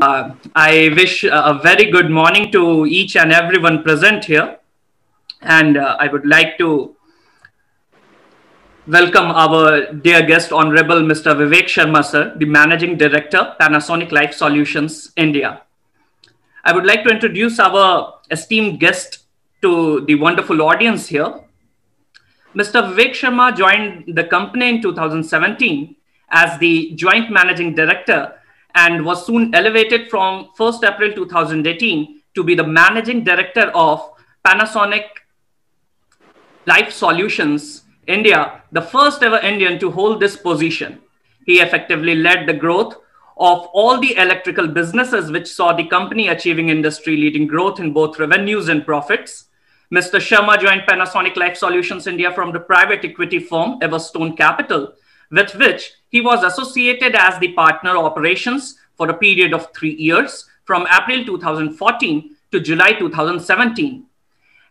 I wish a very good morning to each and everyone present here. And I would like to welcome our dear guest, Honorable Mr. Vivek Sharma, sir, the Managing Director, Panasonic Life Solutions, India. I would like to introduce our esteemed guest to the wonderful audience here. Mr. Vivek Sharma joined the company in 2017 as the Joint Managing Director and was soon elevated from 1st April 2018 to be the Managing Director of Panasonic Life Solutions India, the first ever Indian to hold this position. He effectively led the growth of all the electrical businesses, which saw the company achieving industry-leading growth in both revenues and profits. Mr. Sharma joined Panasonic Life Solutions India from the private equity firm Everstone Capital, with which he was associated as the partner operations for a period of 3 years, from April 2014 to July 2017.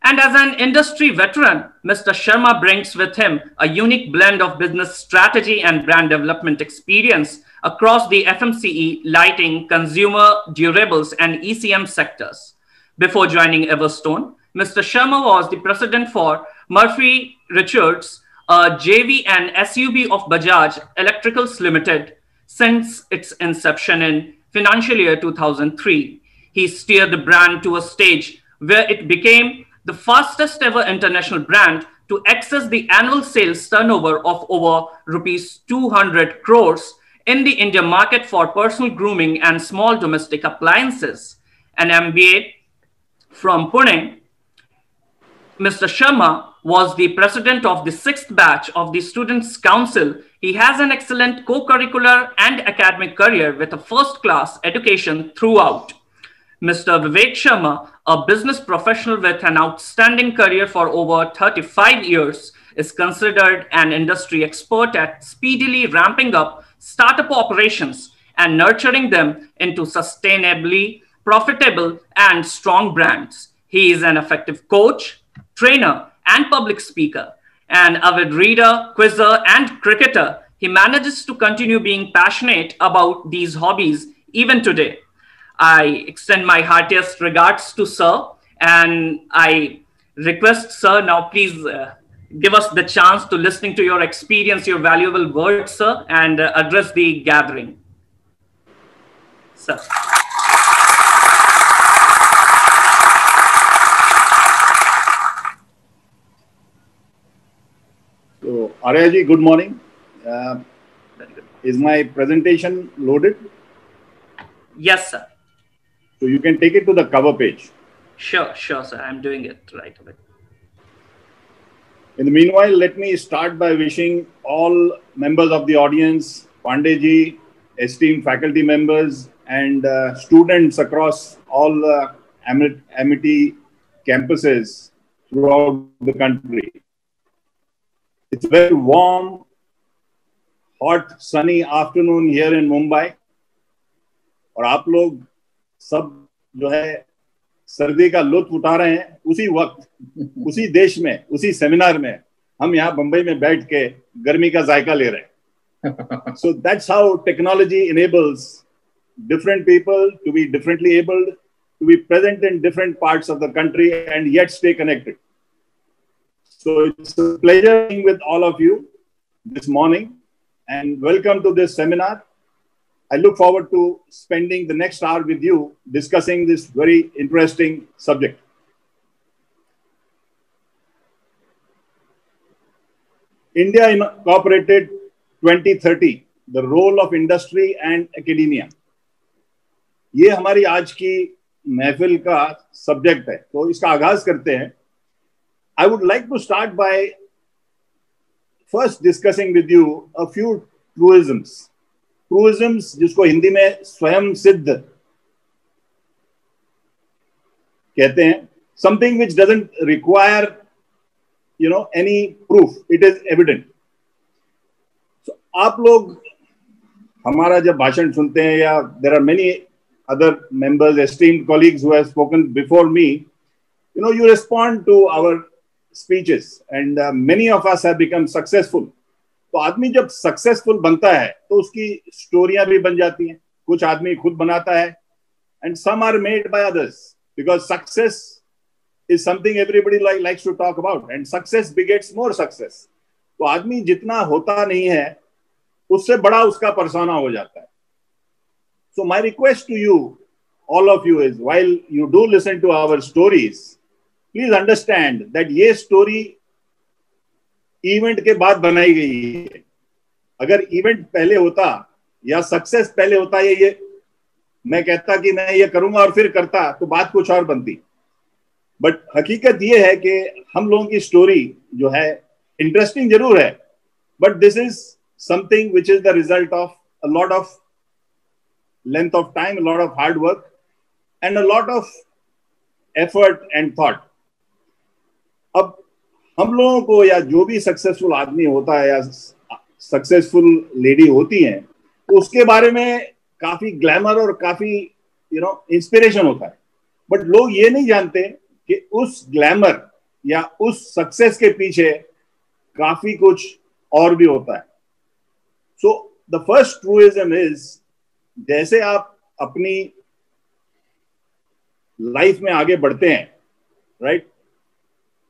And as an industry veteran, Mr. Sharma brings with him a unique blend of business strategy and brand development experience across the FMCE, lighting, consumer durables, and ECM sectors. Before joining Everstone, Mr. Sharma was the president for Murphy Richards, a JV and SUB of Bajaj Electricals Limited since its inception in financial year 2003. He steered the brand to a stage where it became the fastest ever international brand to access the annual sales turnover of over rupees 200 crores in the India market for personal grooming and small domestic appliances. An MBA from Pune, Mr. Sharma was the president of the 6th batch of the Students' Council. He has an excellent co-curricular and academic career with a first-class education throughout. Mr. Vivek Sharma, a business professional with an outstanding career for over 35 years, is considered an industry expert at speedily ramping up startup operations and nurturing them into sustainably profitable and strong brands. He is an effective coach, trainer, and public speaker, an avid reader, quizzer, and cricketer. He manages to continue being passionate about these hobbies even today. I extend my heartiest regards to Sir, and I request Sir now please give us the chance to listening to your experience, your valuable words, Sir, and address the gathering. Sir. So, Arya ji, good morning. Is my presentation loaded? Yes, sir. So you can take it to the cover page. Sure, sir. I'm doing it right away. In the meanwhile, let me start by wishing all members of the audience, Pandey ji, esteemed faculty members, and students across all Amity campuses throughout the country. It's a very warm, hot, sunny afternoon here in Mumbai. और आप लोग सब जो है सर्दी का लुत्फ उठा रहे हैं उसी वक्त, उसी देश में, उसी सेमिनार में हम यहाँ बंबई में बैठ के गर्मी का जायका ले रहे हैं. So that's how technology enables different people to be differently abled, to be present in different parts of the country and yet stay connected. So it's a pleasure being with all of you this morning and welcome to this seminar. I look forward to spending the next hour with you discussing this very interesting subject. India Incorporated 2030, the role of industry and academia. ये हमारी आज की महफिल का subject है, तो इसका आगाज करते हैं. I would like to start by first discussing with you a few truisms. Truisms जिसको हिंदी में स्वयं सिद्ध कहते हैं. Something which doesn't require, any proof. It is evident. So आप लोग हमारा जब भाषण सुनते हैं या there are many other members, esteemed colleagues who have spoken before me, you respond to our speeches and many of us have become successful. तो आदमी जब सक्सेसफुल बनता है तो उसकी स्टोरियां भी बन जाती हैं. कुछ आदमी खुद बनाता है, and some are made by others, because success is something everybody likes to talk about, and success begets more success. तो आदमी जितना होता नहीं है उससे बड़ा उसका persona हो जाता है. So my request to you, all of you, is while you do listen to our stories, please understand that ये story event के बाद बनाई गई है. अगर event पहले होता या success पहले होता, ये मैं कहता कि मैं ये करूंगा और फिर करता, तो बात कुछ और बनती. बट हकीकत ये है कि हम लोगों की स्टोरी जो है इंटरेस्टिंग जरूर है, but this is something which is the result of a lot of length of time, a lot of hard work and a lot of effort and thought. अब हम लोगों को, या जो भी सक्सेसफुल आदमी होता है या सक्सेसफुल लेडी होती है, तो उसके बारे में काफी ग्लैमर और काफी इंस्पिरेशन होता है. बट लोग ये नहीं जानते कि उस ग्लैमर या उस सक्सेस के पीछे काफी कुछ और भी होता है. सो द फर्स्ट ट्रूइज्म इज, जैसे आप अपनी लाइफ में आगे बढ़ते हैं, राइट,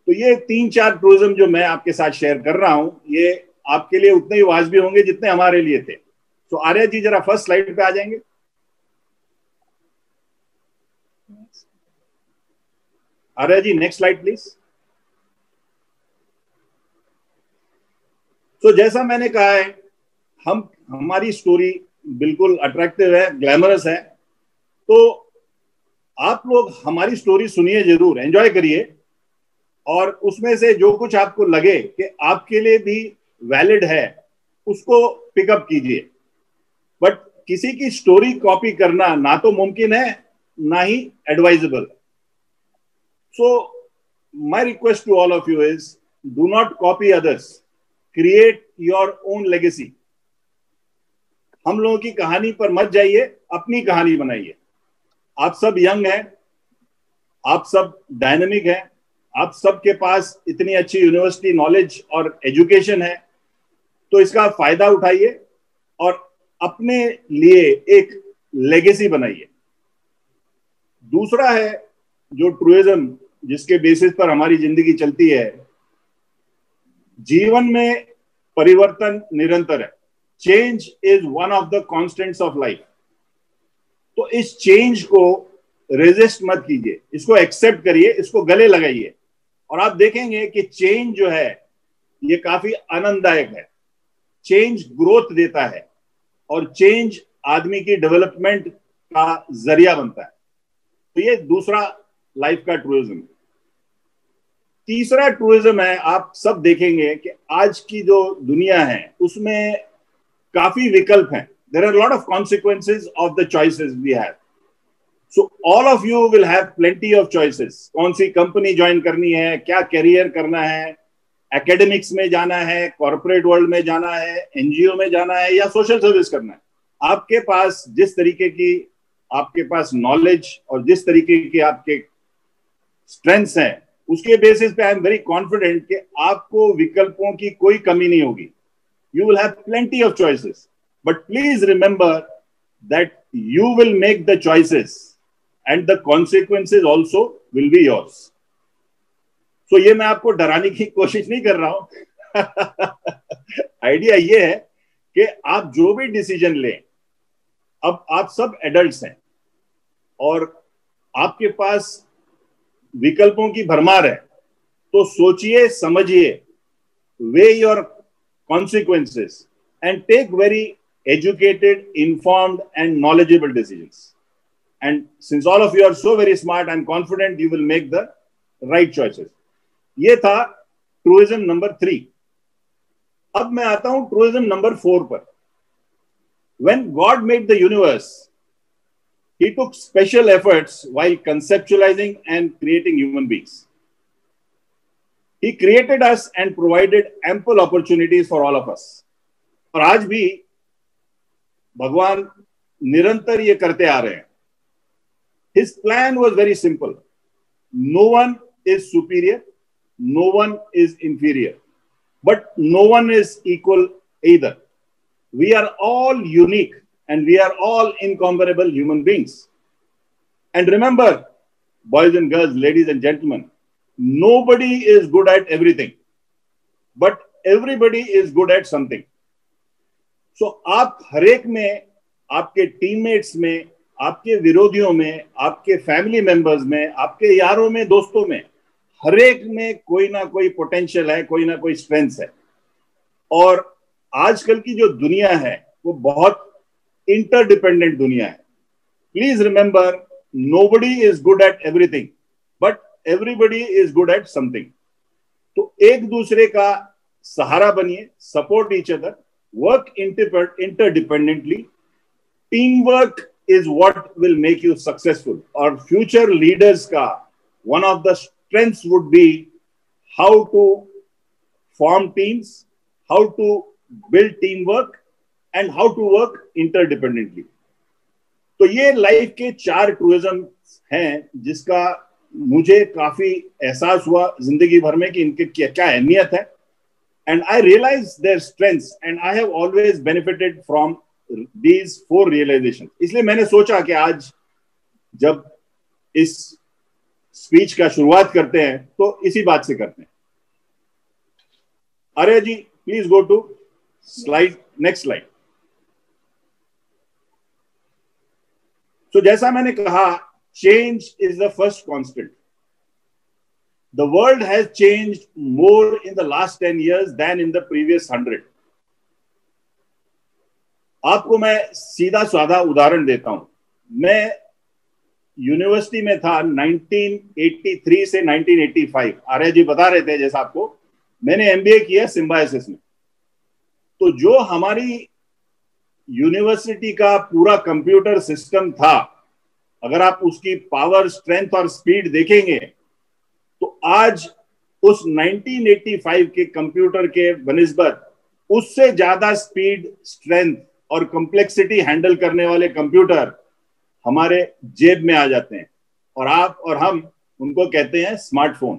तो ये 3-4 ट्रूइज्म जो मैं आपके साथ शेयर कर रहा हूं, ये आपके लिए उतने ही वाजिबी होंगे जितने हमारे लिए थे. तो आर्या जी जरा फर्स्ट स्लाइड पे आ जाएंगे. Arya ji next slide please. तो जैसा मैंने कहा है, हमारी स्टोरी बिल्कुल अट्रैक्टिव है, ग्लैमरस है. तो आप लोग हमारी स्टोरी सुनिए जरूर, एंजॉय करिए, और उसमें से जो कुछ आपको लगे कि आपके लिए भी वैलिड है उसको पिकअप कीजिए. बट किसी की स्टोरी कॉपी करना ना तो मुमकिन है ना ही advisable. So, my request to all of you is, do not copy others. Create your own legacy. हम लोगों की कहानी पर मत जाइए, अपनी कहानी बनाइए. आप सब यंग हैं, आप सब डायनेमिक हैं, आप सब के पास इतनी अच्छी यूनिवर्सिटी नॉलेज और एजुकेशन है, तो इसका फायदा उठाइए और अपने लिए एक लेगेसी बनाइए. दूसरा है जो ट्रूइज्म जिसके बेसिस पर हमारी जिंदगी चलती है, जीवन में परिवर्तन निरंतर है. Change is one of the constants of life. तो इस चेंज को रेजिस्ट मत कीजिए, इसको एक्सेप्ट करिए, इसको गले लगाइए, और आप देखेंगे कि चेंज जो है ये काफी आनंददायक है. चेंज ग्रोथ देता है और चेंज आदमी की डेवलपमेंट का जरिया बनता है. तो ये दूसरा लाइफ का ट्रूइज्म. तीसरा ट्रूइज्म है, आप सब देखेंगे कि आज की जो दुनिया है उसमें काफी विकल्प हैं. There are lot of consequences of the choices we have. So all of you will have plenty of choices. कौन सी कंपनी ज्वाइन करनी है, क्या करियर करना है, एकेडमिक्स में जाना है, कॉर्पोरेट वर्ल्ड में जाना है, एनजीओ में जाना है, या सोशल सर्विस करना है. आपके पास जिस तरीके की आपके पास नॉलेज और जिस तरीके की आपके स्ट्रेंथ्स हैं, उसके बेसिस पे आई एम वेरी कॉन्फिडेंट कि आपको विकल्पों की कोई कमी नहीं होगी. You will have plenty of choices, but please remember that you will make the choices and the consequences also will be yours. So ये मैं आपको डराने की कोशिश नहीं कर रहा हूं. आइडिया ये है कि आप जो भी डिसीजन लें, अब आप सब एडल्ट्स हैं और आपके पास विकल्पों की भरमार है, तो सोचिए, समझिए, weigh your consequences and take very educated, informed and knowledgeable decisions. And since all of you are so very smart, I'm confident you will make the right choices. ये था ट्रूइज्म नंबर 3. अब मैं आता हूं ट्रूइज्म नंबर 4 पर. When God made the universe, He took special efforts while conceptualizing and creating human beings. He created us and provided ample opportunities for all of us. और आज भी भगवान निरंतर ये करते आ रहे हैं. His plan was very simple. No one is superior, no one is inferior, but no one is equal either. We are all unique and we are all incomparable human beings. And remember, boys and girls, ladies and gentlemen, nobody is good at everything, but everybody is good at something. So आप हरेक में, आपके teammates में, आपके विरोधियों में, आपके family members में, आपके यारों में, दोस्तों में, हरेक में कोई ना कोई पोटेंशियल है, कोई ना कोई स्ट्रेंथ है. और आजकल की जो दुनिया है वो बहुत इंटरडिपेंडेंट दुनिया है. Please remember, nobody is good at everything, but everybody is good at something. तो एक दूसरे का सहारा बनिए, support each other, work interdependently. Teamwork is what will make you successful. और future leaders का one of the strengths would be how to form teams, how to build teamwork, and how to work interdependently. तो ये life के 4 ट्रूइज्म हैं जिसका मुझे काफी एहसास हुआ जिंदगी भर में कि इनके क्या अहमियत है. And I realized their strengths, and I have always benefited from these 4 realizations. इसलिए मैंने सोचा कि आज जब इस स्पीच का शुरुआत करते हैं तो इसी बात से करते हैं. Arya ji, please go to slide, next slide. तो जैसा मैंने कहा, change is the first constant. The world has changed more in the last 10 years than in the previous 100. आपको मैं सीधा साधा उदाहरण देता हूं. मैं यूनिवर्सिटी में था 1983 से 1985. आर्य जी बता रहे थे जैसा आपको, मैंने एमबीए किया सिम्बायोसिस में. तो जो हमारी यूनिवर्सिटी का पूरा कंप्यूटर सिस्टम था, अगर आप उसकी पावर, स्ट्रेंथ और स्पीड देखेंगे तो आज उस 1985 के कंप्यूटर के बनिस्बत उससे ज्यादा स्पीड, स्ट्रेंथ और कॉम्प्लेक्सिटी हैंडल करने वाले कंप्यूटर हमारे जेब में आ जाते हैं, और आप और हम उनको कहते हैं smartphone.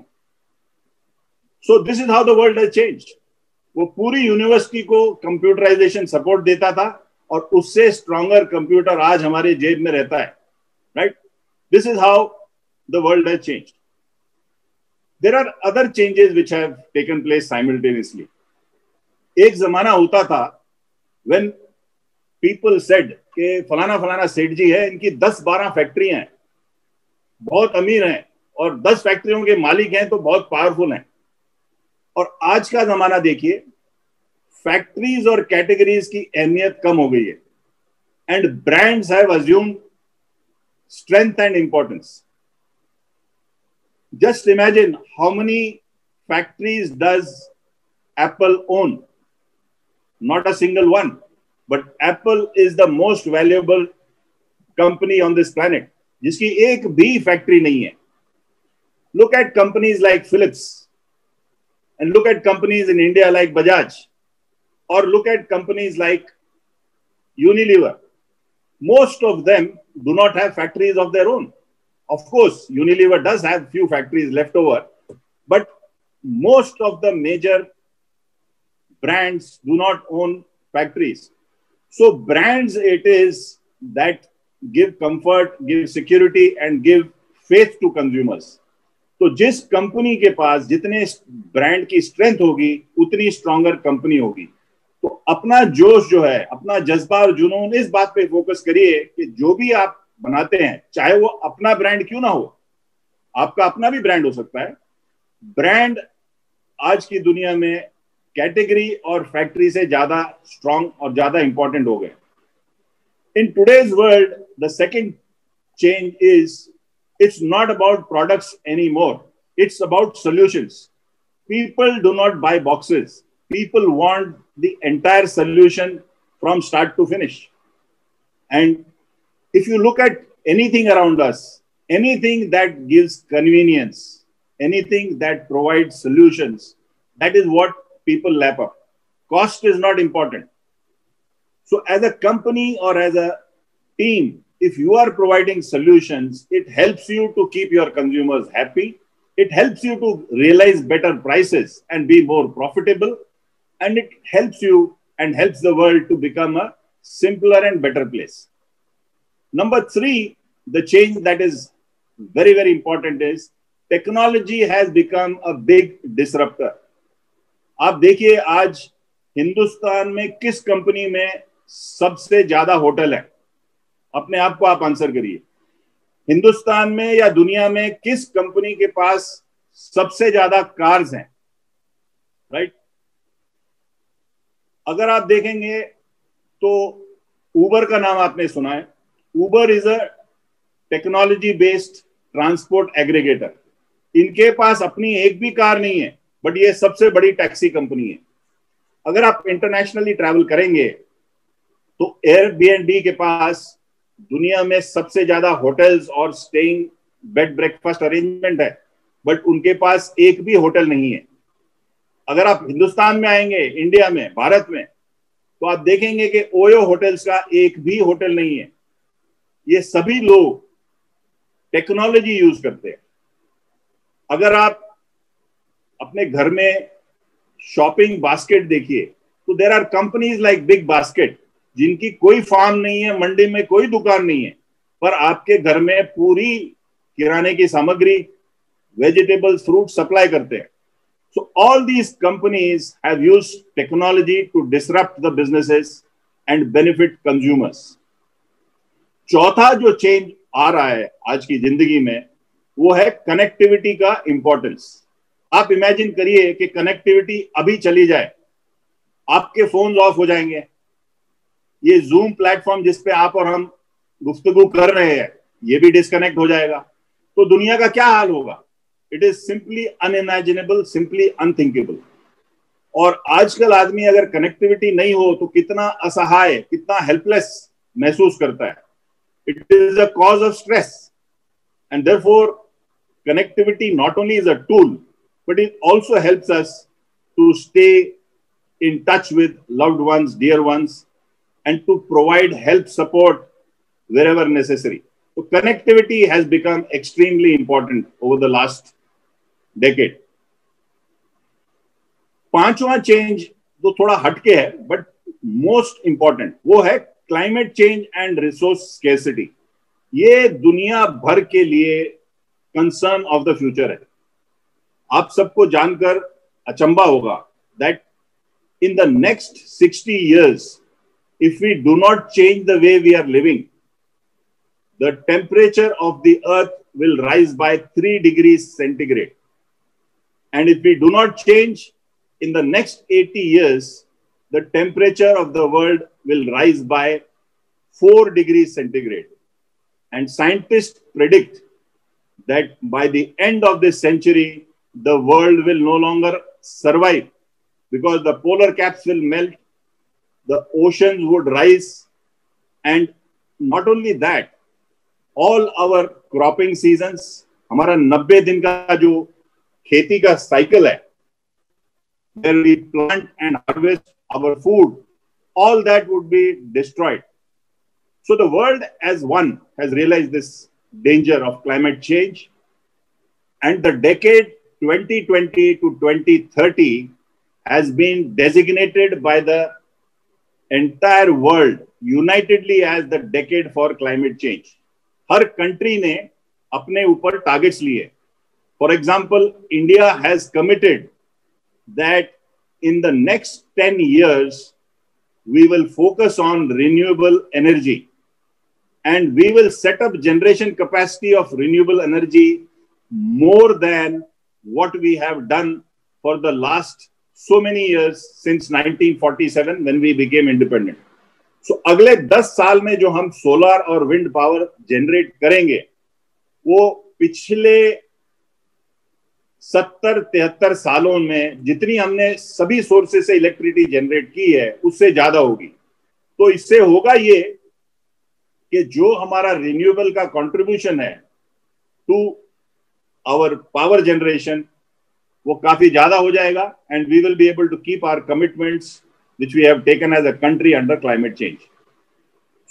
So this is how the world has changed. वो पूरी यूनिवर्सिटी को कंप्यूटराइजेशन सपोर्ट देता था और उससे स्ट्रॉन्गर कंप्यूटर आज हमारे जेब में रहता है. Right? This is how the world has changed. There are other changes which have taken place simultaneously. एक जमाना होता था when people said कि फलाना फलाना सेठ जी है, इनकी 10-12 फैक्ट्रियां हैं, बहुत अमीर हैं और 10 फैक्ट्रियों के मालिक हैं तो बहुत पावरफुल हैं. और आज का जमाना देखिए, फैक्ट्रीज और कैटेगरीज की अहमियत कम हो गई है, and brands have assumed strength and importance. Just imagine how many factories does Apple own? Not a single one. But Apple is the most valuable company on this planet, जिसकी एक भी factory नहीं है. Look at companies like Philips, and look at companies in India like Bajaj, or look at companies like Unilever. Most of them do not have factories of their own. Of course, Unilever does have few factories left over, but most of the major brands do not own factories. So brands it is that give comfort, give security and give faith to consumers. तो जिस company के पास जितने brand की strength होगी उतनी stronger company होगी. तो अपना जोश जो है, अपना जज्बा और जुनून, इस बात पे फोकस करिए कि जो भी आप बनाते हैं, चाहे वो अपना ब्रांड क्यों ना हो, आपका अपना भी ब्रांड हो सकता है. ब्रांड आज की दुनिया में कैटेगरी और फैक्ट्री से ज्यादा स्ट्रॉन्ग और ज्यादा इंपॉर्टेंट हो गए. In today's world the second change is it's not about products any more, it's about solutions. People do not buy boxes, people want the entire solution from start to finish. And if you look at anything around us, anything that gives convenience, anything that provides solutions, that is what people lap up. Cost is not important. So as a company or as a team, if you are providing solutions, it helps you to keep your consumers happy. It helps you to realize better prices and be more profitable. And it helps you and helps the world to become a simpler and better place. Number 3, the change that is very, very important is technology has become a big disruptor. आप देखिए आज हिंदुस्तान में किस company में सबसे ज्यादा hotel है? अपने आप को आप आंसर करिए। हिंदुस्तान में या दुनिया में किस कंपनी के पास सबसे ज्यादा कार्स हैं? राइट? अगर आप देखेंगे तो उबर का नाम आपने सुना है। Uber is a technology based transport aggregator. इनके पास अपनी एक भी कार नहीं है, बट ये सबसे बड़ी टैक्सी कंपनी है। अगर आप इंटरनेशनली ट्रैवल करेंगे तो एयरबीएनबी के पास दुनिया में सबसे ज्यादा होटल्स और स्टेइंग बेड ब्रेकफास्ट अरेंजमेंट है, बट उनके पास एक भी होटल नहीं है। अगर आप हिंदुस्तान में आएंगे, इंडिया में, भारत में, तो आप देखेंगे कि ओयो होटल्स का एक भी होटल नहीं है। ये सभी लोग टेक्नोलॉजी यूज करते हैं। अगर आप अपने घर में शॉपिंग बास्केट देखिए तो there are companies like big basket, जिनकी कोई फार्म नहीं है, मंडी में कोई दुकान नहीं है, पर आपके घर में पूरी किराने की सामग्री, वेजिटेबल्स, फ्रूट सप्लाई करते हैं। So all these companies have used technology to disrupt the businesses and benefit consumers. चौथा जो चेंज आ रहा है आज की जिंदगी में वो है कनेक्टिविटी का इंपॉर्टेंस। आप इमेजिन करिए कि कनेक्टिविटी अभी चली जाए, आपके फोन ऑफ हो जाएंगे। ये जूम प्लेटफॉर्म जिस पे आप और हम गुफ्तगू कर रहे हैं, ये भी डिस्कनेक्ट हो जाएगा, तो दुनिया का क्या हाल होगा? It is simply unimaginable, simply unthinkable. और आजकल आदमी अगर कनेक्टिविटी नहीं हो तो कितना असहाय, कितना हेल्पलेस महसूस करता है। It is a cause of stress and therefore connectivity not only is a tool but it also helps us to stay in touch with loved ones, dear ones, and to provide help, support wherever necessary. So connectivity has become extremely important over the last decade. पांचवा change जो थोड़ा हटके है but most important, वो है climate change and resource scarcity. ये दुनिया भर के लिए कंसर्न ऑफ द फ्यूचर है। आप सबको जानकर अचंभा होगा that in the next 60 years, if we do not change the way we are living, the temperature of the earth will rise by 3 degrees centigrade. And if we do not change, in the next 80 years, the temperature of the world will rise by 4 degrees centigrade. And scientists predict that by the end of this century, the world will no longer survive, because the polar caps will melt, the oceans would rise, and not only that, all our cropping seasons, हमारा 90 दिन का जो खेती का cycle है, where we plant and harvest our food, all that would be destroyed. So the world as one has realized this danger of climate change, and the decade 2020 to 2030 has been designated by the entire world unitedly as the decade for climate change. Her country ने अपने ऊपर targets लिए। For example, India has committed that in the next 10 years, we will focus on renewable energy, and we will set up generation capacity of renewable energy more than what we have done for the last so many years since 1947 when we became independent. So अगले 10 साल में जो हम solar और wind power generate करेंगे, वो पिछले 70-73 सालों में जितनी हमने सभी सोर्सेस से इलेक्ट्रिसिटी जनरेट की है उससे ज्यादा होगी। तो इससे होगा ये कि जो हमारा रिन्यूएबल का कंट्रीब्यूशन है टू आवर पावर जनरेशन, वो काफी ज्यादा हो जाएगा, and we will be able to keep our commitments which we have taken as a country under climate change.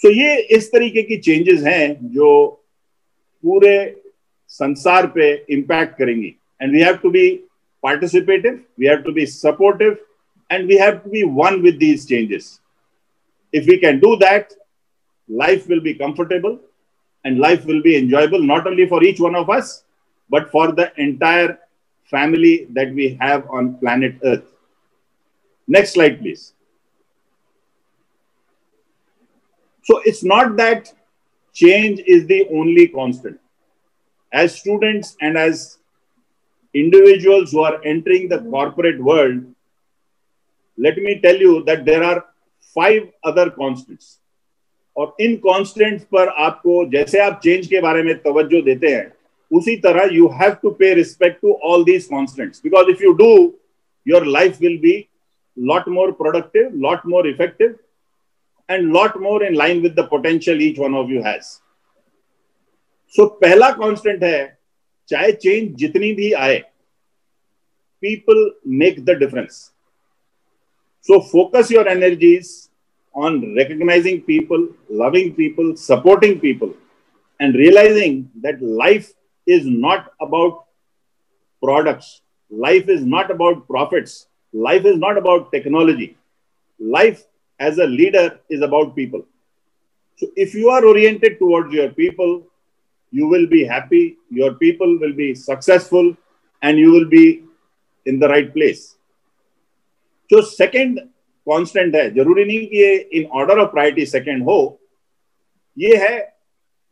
So ये इस तरीके की चेंजेस हैं जो पूरे संसार पे इंपैक्ट करेंगी, and we have to be participative, we have to be supportive, and we have to be one with these changes. If we can do that, life will be comfortable and life will be enjoyable not only for each one of us, but for the entire family that we have on planet Earth. Next slide, please. So it's not that change is the only constant. As students and as individuals who are entering the corporate world, let me tell you that there are 5 other constants. और इन constants पर आपको, जैसे आप change के बारे में तवज्जो देते हैं, उसी तरह you have to pay respect to all these constants, because if you do, your life will be lot more productive, lot more effective, and lot more in line with the potential each one of you has. So पहला constant है, चाहे change जितनी भी आए, people make the difference. So focus your energies on recognizing people, loving people, supporting people, and realizing that life is not about products. Life is not about profits. Life is not about technology. Life as a leader is about people. So if you are oriented towards your people, you will be happy, your people will be successful, and you will be in the right place. So second constant है, जरूरी नहीं कि ये in order of priority second हो, ये है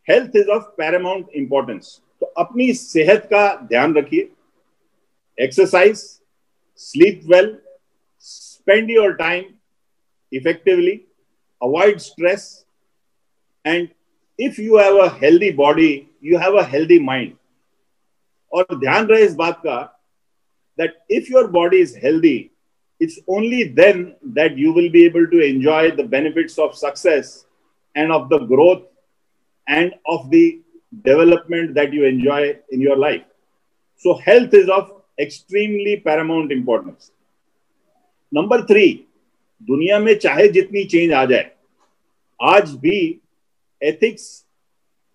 health is of paramount importance. तो अपनी सेहत का ध्यान रखिए, exercise, sleep well, spend your time effectively, avoid stress, and if you have a healthy body, you have a healthy mind. और ध्यान रहे इस बात का that if your body is healthy, it's only then that you will be able to enjoy the benefits of success and of the growth and of the development that you enjoy in your life. So health is of extremely paramount importance. Number 3, दुनिया में चाहे जितनी change आ जाए, आज भी ethics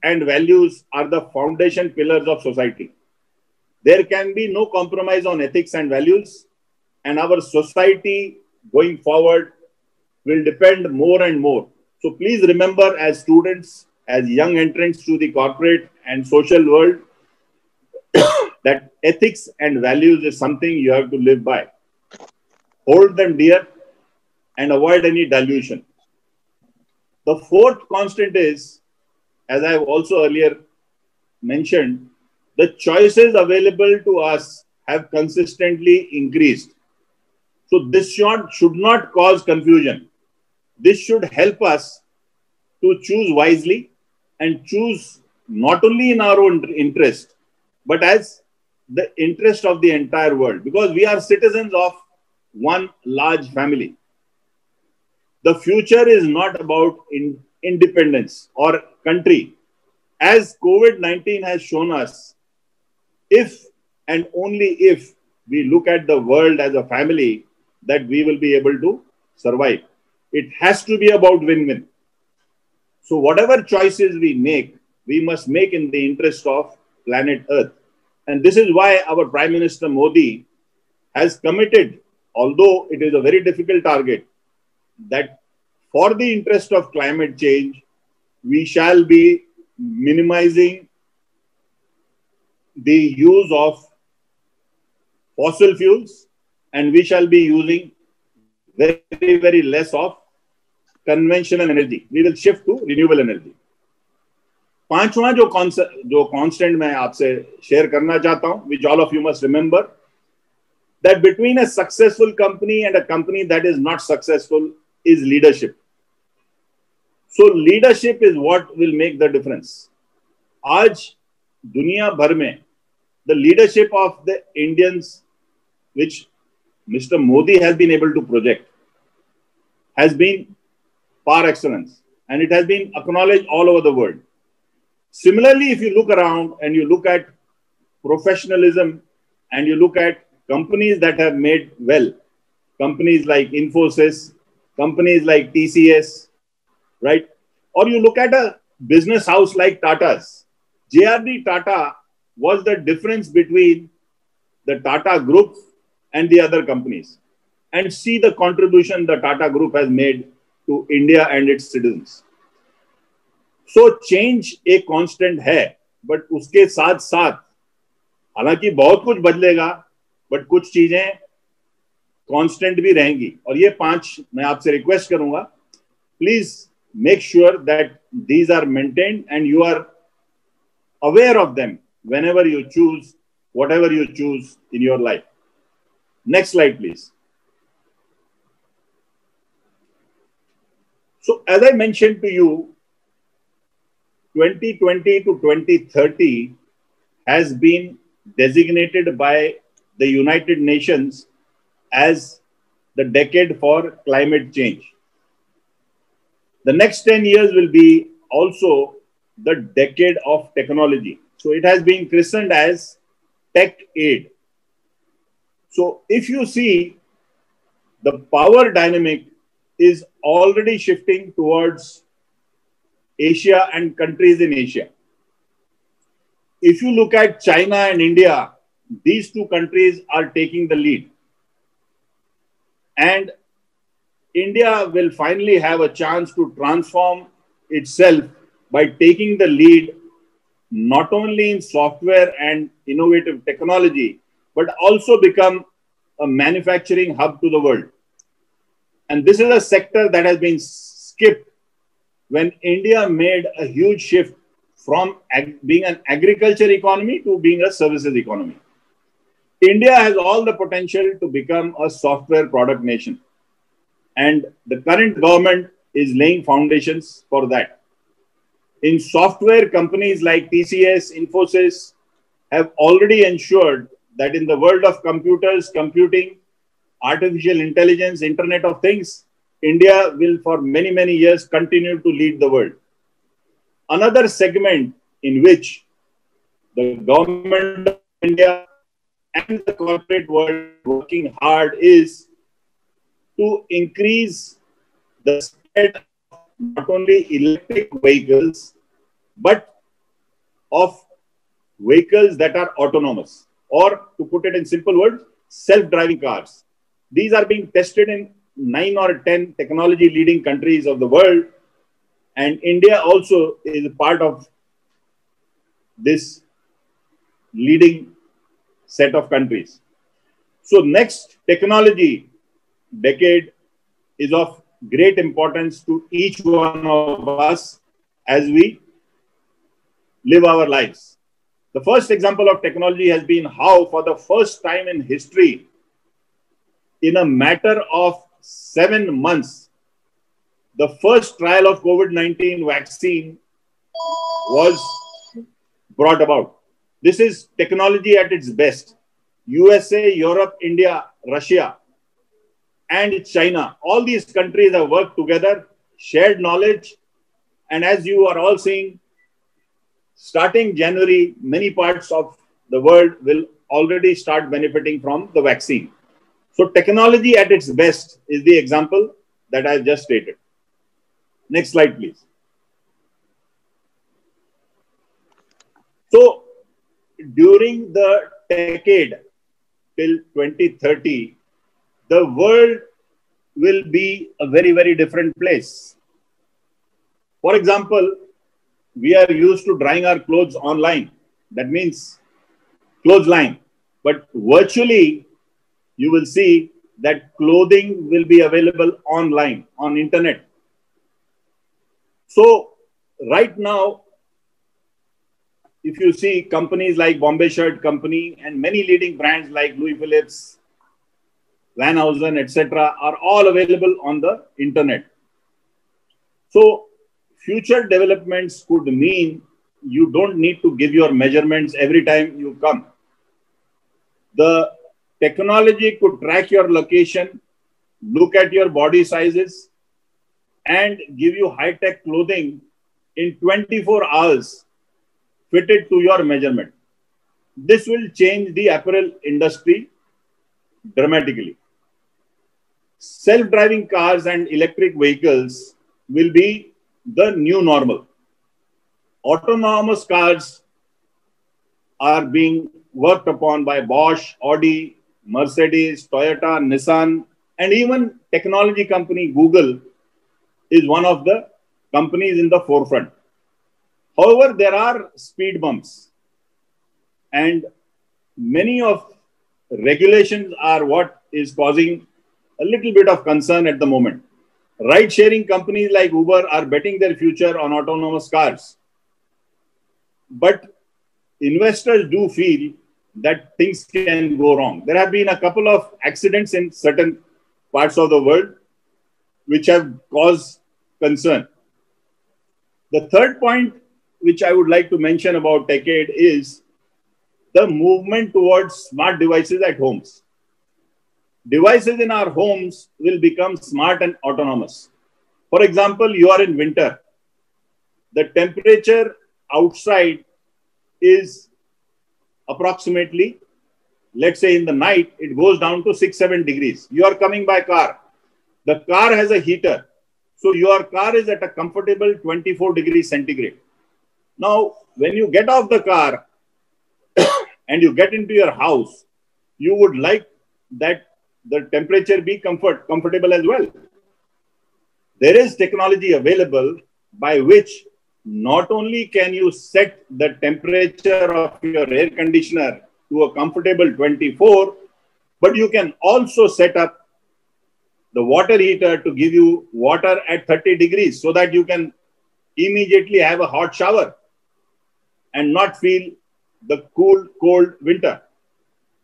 and values are the foundation pillars of society. There can be no compromise on ethics and values, and our society going forward will depend more and more. So please remember, as students, as young entrants to the corporate and social world, that ethics and values is something you have to live by. Hold them dear and avoid any dilution. The fourth constant is, as I have also earlier mentioned, the choices available to us have consistently increased. So this should not cause confusion. This should help us to choose wisely and choose not only in our own interest, but as the interest of the entire world, because we are citizens of one large family. The future is not about independence or country. As COVID-19 has shown us, if and only if we look at the world as a family, that we will be able to survive. It has to be about win-win. So whatever choices we must make in the interest of planet Earth. And this is why our Prime Minister Modi has committed, although it is a very difficult target, that for the interest of climate change, we shall be minimizing the use of fossil fuels, and we shall be using very, very less of conventional energy. We will shift to renewable energy. पांचवा जो constant मैं आपसे share करना चाहता हूं, which all of you must remember, that between a successful company and a company that is not successful is leadership. So leadership is what will make the difference. आज दुनिया भर में the leadership of the Indians, which Mr. Modi has been able to project, has been par excellence, and it has been acknowledged all over the world. Similarly, if you look around and you look at professionalism and you look at companies that have made well, companies like Infosys, companies like TCS, right? Or you look at a business house like Tata's. JRD Tata was the difference between the Tata Group and the other companies. And see the contribution the Tata Group has made to India and its citizens. So change एक constant है, but उसके साथ साथ हालांकि बहुत कुछ बदलेगा, but कुछ चीजें कांस्टेंट भी रहेंगी। और ये 5 मैं आपसे रिक्वेस्ट करूंगा, please make sure that these are maintained and you are aware of them whenever you choose whatever you choose in your life. Next slide, please. So, as I mentioned to you, 2020 to 2030 has been designated by the United Nations as the decade for climate change. The next 10 years will be also the decade of technology. So it has been christened as Tech Aid. So if you see, the power dynamic is already shifting towards Asia and countries in Asia. If you look at China and India, these two countries are taking the lead. And India will finally have a chance to transform itself by taking the lead not only in software and innovative technology, but also become a manufacturing hub to the world. And this is a sector that has been skipped when India made a huge shift from being an agriculture economy to being a services economy. India has all the potential to become a software product nation. And the current government is laying foundations for that. In software, companies like TCS, Infosys have already ensured that in the world of computers, computing, artificial intelligence, Internet of Things, India will for many, many years continue to lead the world. Another segment in which the government of India and the corporate world are working hard is to increase the spread of not only electric vehicles, but of vehicles that are autonomous, or to put it in simple words, self-driving cars. These are being tested in 9 or 10 technology leading countries of the world, and India also is a part of this leading set of countries. So next technology decade is of great importance to each one of us as we live our lives. The first example of technology has been how, for the first time in history, in a matter of 7 months, the first trial of COVID-19 vaccine was brought about. This is technology at its best. USA, Europe, India, Russia, and China, all these countries have worked together, shared knowledge, and as you are all seeing, starting January, many parts of the world will already start benefiting from the vaccine. So technology at its best is the example that I just stated. Next slide, please. So during the decade till 2030, the world will be a very, very different place. For example, we are used to drying our clothes online. That means clothesline. But virtually, you will see that clothing will be available online, on internet. So right now, if you see companies like Bombay Shirt Company and many leading brands like Louis Phillips, Van Heusen, etc., are all available on the internet. So future developments could mean you don't need to give your measurements every time you come. The technology could track your location, look at your body sizes, and give you high-tech clothing in 24 hours fitted to your measurement. This will change the apparel industry dramatically. Self-driving cars and electric vehicles will be the new normal. Autonomous cars are being worked upon by Bosch, Audi, Mercedes, Toyota, Nissan, and even technology company Google is one of the companies in the forefront. However, there are speed bumps, and many of regulations are what is causing a little bit of concern at the moment. Ride-sharing companies like Uber are betting their future on autonomous cars. But investors do feel that things can go wrong. There have been a couple of accidents in certain parts of the world which have caused concern. The third point which I would like to mention about TechAid is the movement towards smart devices at homes. Devices in our homes will become smart and autonomous. For example, you are in winter. The temperature outside is approximately, let's say in the night, it goes down to 6-7 degrees. You are coming by car. The car has a heater. So your car is at a comfortable 24 degrees centigrade. Now, when you get off the car and you get into your house, you would like that the temperature be comfortable as well. There is technology available by which not only can you set the temperature of your air conditioner to a comfortable 24, but you can also set up the water heater to give you water at 30 degrees so that you can immediately have a hot shower and not feel the cool, cold winter.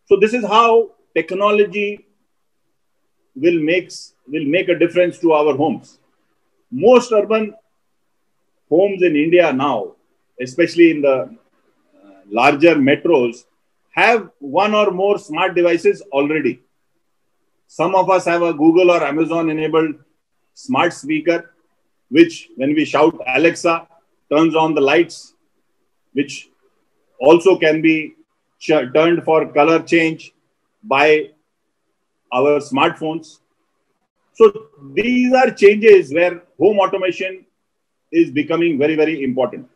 So this is how technology will make a difference to our homes. Most urban homes in India now, especially in the larger metros, have one or more smart devices already. Some of us have a Google or Amazon enabled smart speaker, which when we shout Alexa, turns on the lights, which also can be turned for color change by our smartphones. So these are changes where home automation is becoming very, very important.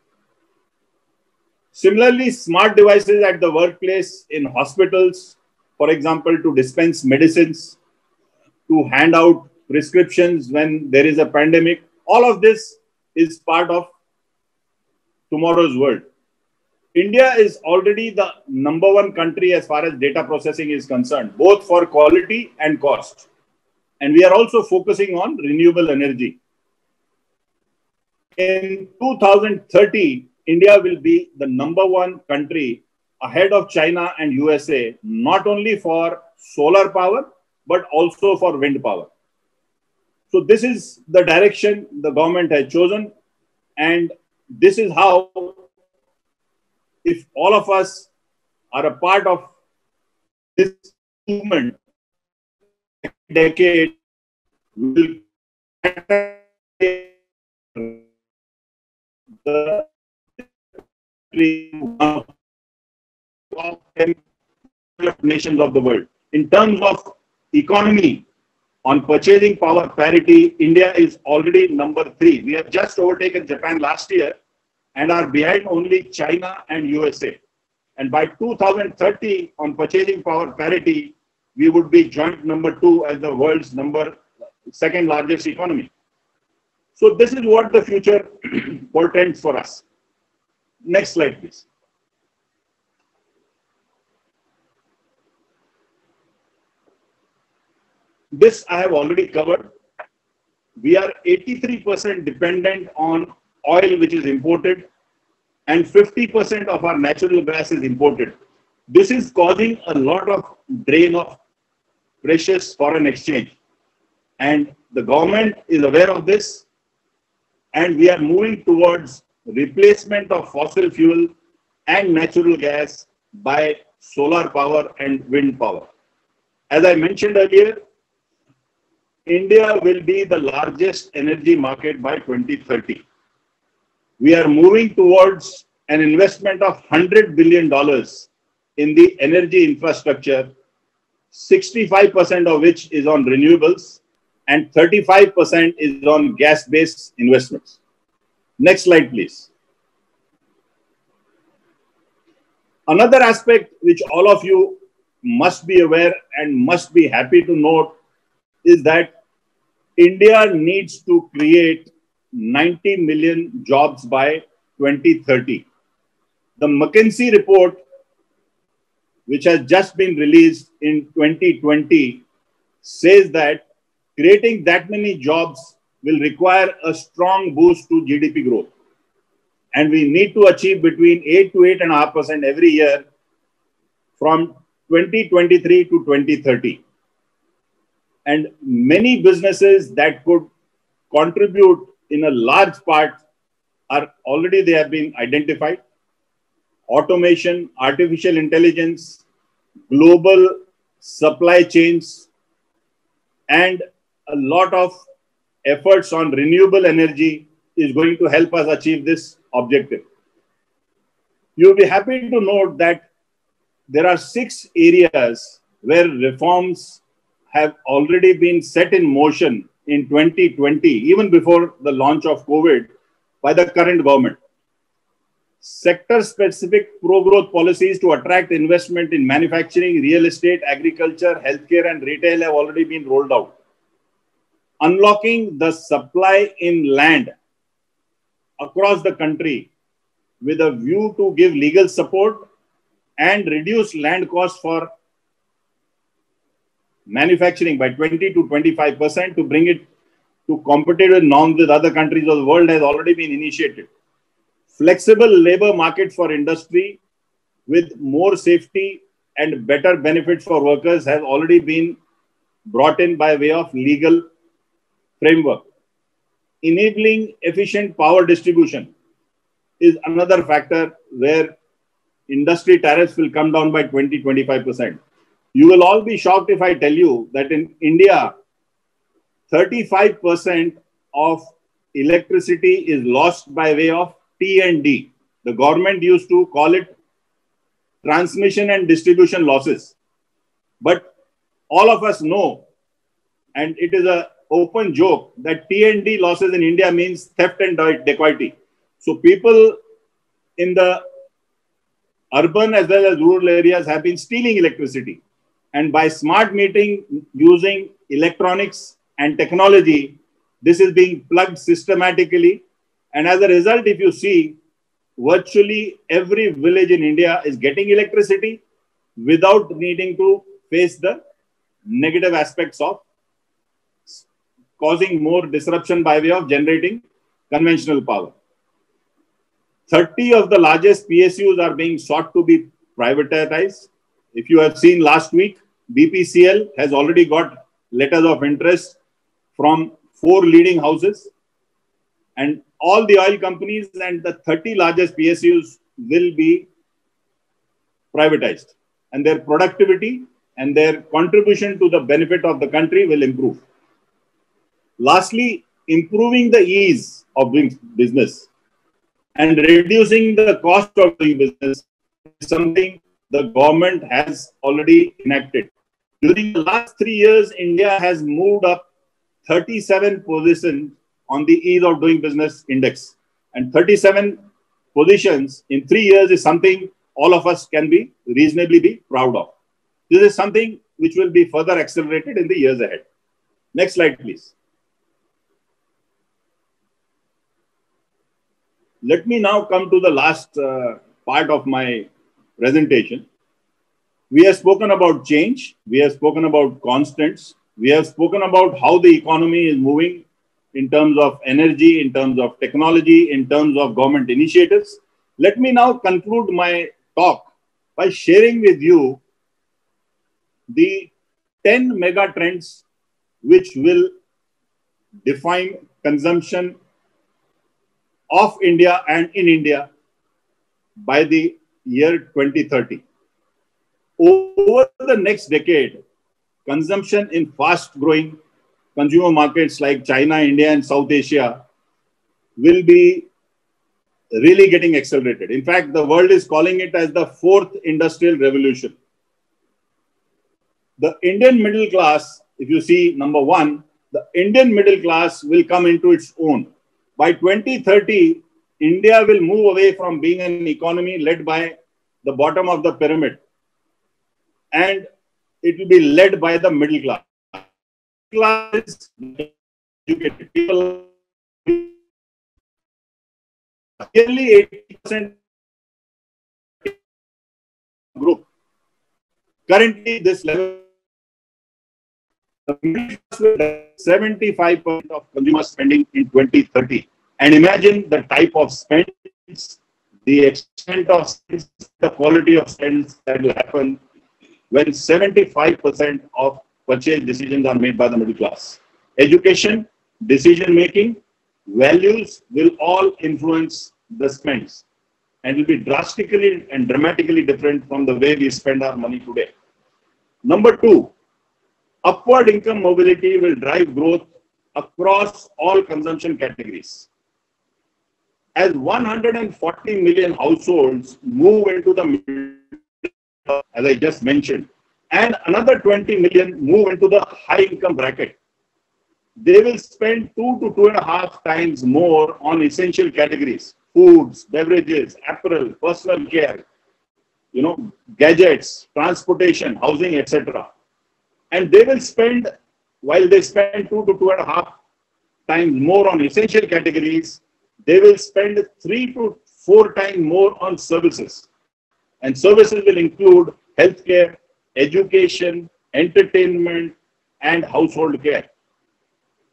Similarly, smart devices at the workplace, in hospitals, for example, to dispense medicines, to hand out prescriptions when there is a pandemic, all of this is part of tomorrow's world. India is already the #1 country as far as data processing is concerned, both for quality and cost. And we are also focusing on renewable energy. In 2030, India will be the #1 country ahead of China and USA, not only for solar power, but also for wind power. So this is the direction the government has chosen. And this is how, if all of us are a part of this movement, decade will the top 10 nations of the world. In terms of economy, on purchasing power parity, India is already #3. We have just overtaken Japan last year and are behind only China and USA. And by 2030, on purchasing power parity, we would be joint #2 as the world's second largest economy. So this is what the future portends for us. Next slide, please. This I have already covered. We are 83% dependent on oil, which is imported, and 50% of our natural gas is imported. This is causing a lot of drain of precious foreign exchange. And the government is aware of this, and we are moving towards replacement of fossil fuel and natural gas by solar power and wind power. As I mentioned earlier, India will be the largest energy market by 2030. We are moving towards an investment of $100 billion in the energy infrastructure, 65% of which is on renewables and 35% is on gas-based investments. Next slide, please. Another aspect which all of you must be aware and must be happy to note is that India needs to create 90 million jobs by 2030. The McKinsey report, which has just been released in 2020, says that creating that many jobs will require a strong boost to GDP growth. And we need to achieve between 8 to 8.5% every year from 2023 to 2030. And many businesses that could contribute in a large part are already, they have been identified. Automation, artificial intelligence, global supply chains, and a lot of efforts on renewable energy is going to help us achieve this objective. You'll be happy to note that there are 6 areas where reforms have already been set in motion in 2020, even before the launch of COVID, by the current government. Sector-specific pro-growth policies to attract investment in manufacturing, real estate, agriculture, healthcare, and retail have already been rolled out. Unlocking the supply in land across the country with a view to give legal support and reduce land costs for manufacturing by 20 to 25% to bring it to competitive norms with other countries of the world has already been initiated. Flexible labor market for industry with more safety and better benefits for workers has already been brought in by way of legal framework. Enabling efficient power distribution is another factor where industry tariffs will come down by 20-25%. You will all be shocked if I tell you that in India, 35% of electricity is lost by way of T&D. The government used to call it transmission and distribution losses. But all of us know, and it is an open joke, that T&D losses in India means theft and dacoity. So people in the urban as well as rural areas have been stealing electricity. And by smart metering using electronics and technology, this is being plugged systematically. And as a result, if you see, virtually every village in India is getting electricity without needing to face the negative aspects of causing more disruption by way of generating conventional power. 30 of the largest PSUs are being sought to be privatized. If you have seen last week, BPCL has already got letters of interest from 4 leading houses, and all the oil companies and the 30 largest PSUs will be privatized, and their productivity and their contribution to the benefit of the country will improve. Lastly, improving the ease of doing business and reducing the cost of doing business is something the government has already enacted. During the last 3 years, India has moved up 37 positions on the ease of doing business index. And 37 positions in 3 years is something all of us can be reasonably be proud of. This is something which will be further accelerated in the years ahead. Next slide, please. Let me now come to the last part of my presentation. We have spoken about change. We have spoken about constants. We have spoken about how the economy is moving in terms of energy, in terms of technology, in terms of government initiatives. Let me now conclude my talk by sharing with you the 10 mega trends which will define consumption of India and in India by the year 2030. Over the next decade, consumption in fast-growing consumer markets like China, India, and South Asia will be really getting accelerated. In fact, the world is calling it as the 4th industrial revolution. The Indian middle class, if you see number 1, the Indian middle class will come into its own. By 2030, India will move away from being an economy led by the bottom of the pyramid, and it will be led by the middle class. Class, educated people, Nearly 80% group. Currently, this level, the middle class will drive 75% of consumer spending in 2030. And imagine the type of spends, the extent of spends, the quality of spends that will happen when 75% of purchase decisions are made by the middle class. Education, decision making, values will all influence the spends and will be drastically and dramatically different from the way we spend our money today. Number two, upward income mobility will drive growth across all consumption categories. As 140 million households move into the middle, as I just mentioned, and another 20 million move into the high income bracket, they will spend 2 to 2.5 times more on essential categories: foods, beverages, apparel, personal care, gadgets, transportation, housing, etc. And they will spend, while they spend 2 to 2.5 times more on essential categories, they will spend 3 to 4 times more on services. And services will include healthcare, education, entertainment, and household care.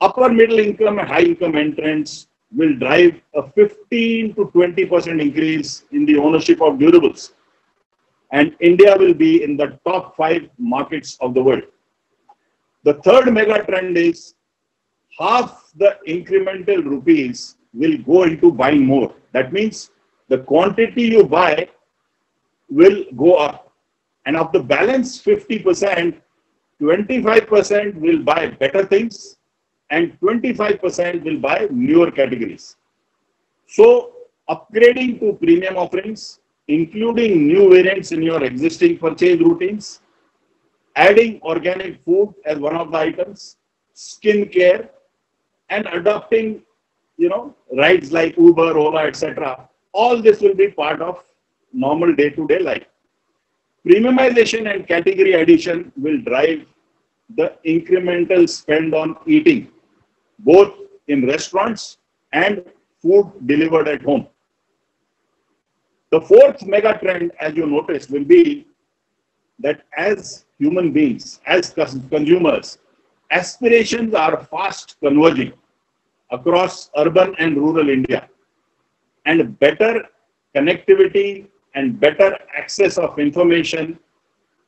Upper middle income and high income entrants will drive a 15 to 20% increase in the ownership of durables. And India will be in the top 5 markets of the world. The third mega trend is half the incremental rupees will go into buying more. That means the quantity you buy will go up. And of the balance 50%, 25% will buy better things and 25% will buy newer categories. So upgrading to premium offerings, including new variants in your existing purchase routines, adding organic food as one of the items, skin care, and adopting, rides like Uber, Ola, etc. All this will be part of normal day-to-day life. Premiumization and category addition will drive the incremental spend on eating, both in restaurants and food delivered at home. The fourth mega trend, as you noticed, will be that as human beings, as consumers, aspirations are fast converging across urban and rural India. And better connectivity and better access of information